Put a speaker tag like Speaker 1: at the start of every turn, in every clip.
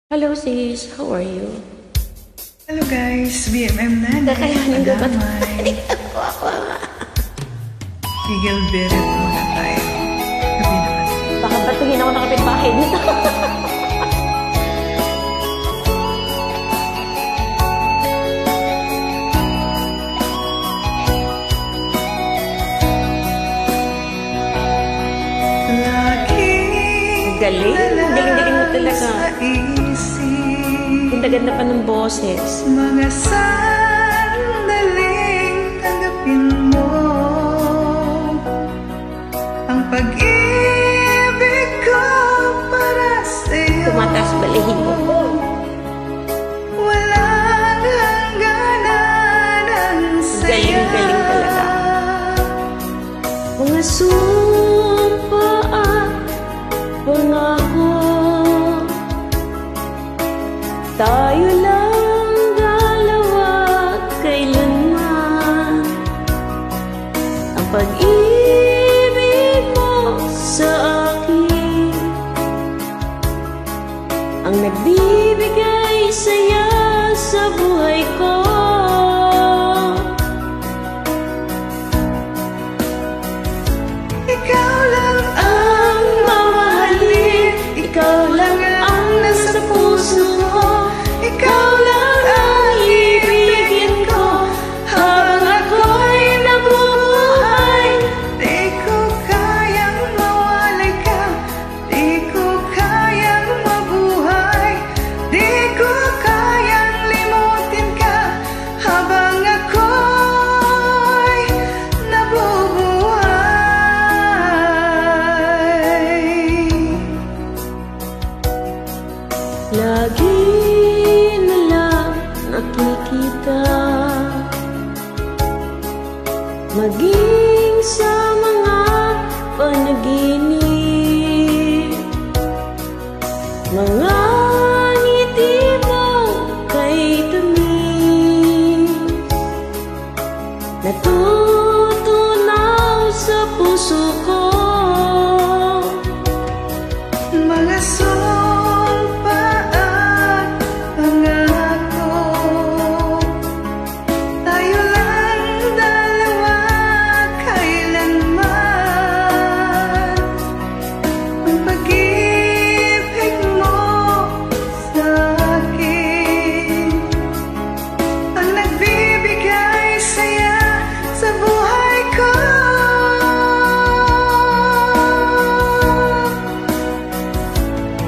Speaker 1: Hello sis, how are you?
Speaker 2: Hello guys, BMM na.
Speaker 1: Kakayanin ko ba?
Speaker 2: Ako. Tigil beret muna tayo. Gabi naman.
Speaker 1: Baka batingin ako ng kapitbahay nito. Galing mo talaga. Ganda-ganda pa ng boses.
Speaker 2: Mga sandaling tanggapin mo ang pag-ibig ko para sa'yo.
Speaker 1: Tumataas balihin mo.
Speaker 2: Walang hangganan ang saya.
Speaker 1: Galing talaga. Mga sumpa at pangako, tayo lang dalawa kailanman. Ang pag-ibig mo sa akin ang nagbibigay saya sa buhay ko.
Speaker 2: Ikaw lang ang mamahalin, ikaw lang ang nasa puso ko, ikaw lang ang ibigin ko habang ako'y nabubuhay. Di ko kayang mawalay ka, di ko kayang mabuhay, di ko kayang limutin ka habang ako'y nabubuhay.
Speaker 1: Lagi na lang nakikita, maging sa mga panaginip, mga ngiti mo kay tamis, natutunaw sa puso ko.
Speaker 2: Mga sumpa at pangako, tayo lang dalawa kailanman. Ang pag-ibig mo sa akin ang nagbibigay saya sa buhay ko.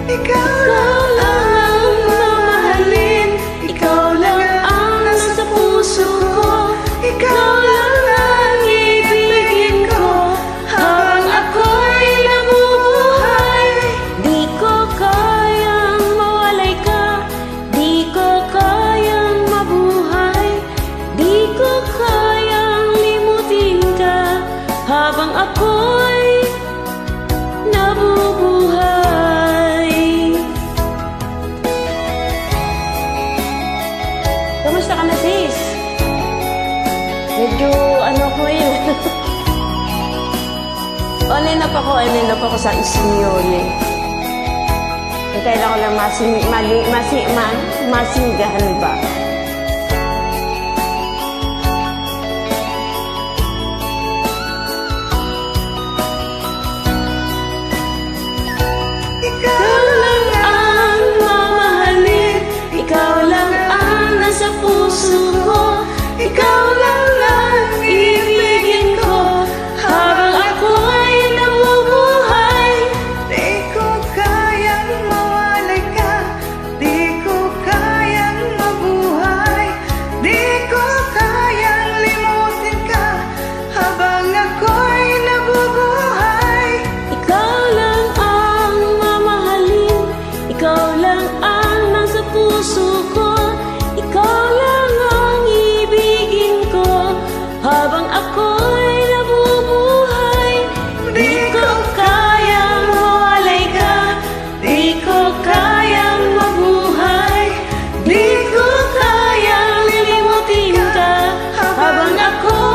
Speaker 2: Ikaw lang ang mamahalin, ikaw lang ang nasa puso ko, ikaw lang ang ibigin ko habang ako'y nabubuhay.
Speaker 1: Di ko kayang mawalay ka, di ko kayang mabuhay, di ko kayang limutin ka habang ako'y nabubuhay. Kamusta ka na sis? Medyo ano ko yun. Online up ako sa Ismiyole. Kailangan ko lang masinggahan ba?
Speaker 2: Ikaw lang ang mamahalin, ikaw lang ang nasa puso ko, ikaw lang ang ibigin ko habang ako'y nabubuhay. Di ko kayang mawalay ka, di ko kayang mabuhay, di ko kayang limutin ka habang ako'y nabubuhay.
Speaker 1: Ikaw lang ang mamahalin, ikaw lang ang nasa puso ko, ikaw lang ang ibigin ko habang ako'y nabubuhay. Di ko kayang mawalay ka, di ko kayang mabuhay, di ko kayang lilimutin ka habang ako'y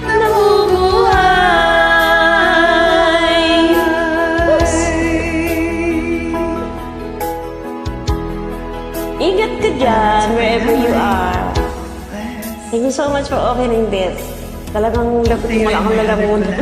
Speaker 1: nabubuhay. Ingat ka dyan, wherever you are. Thank you so much for opening this. Talagang wala akong lalamunan.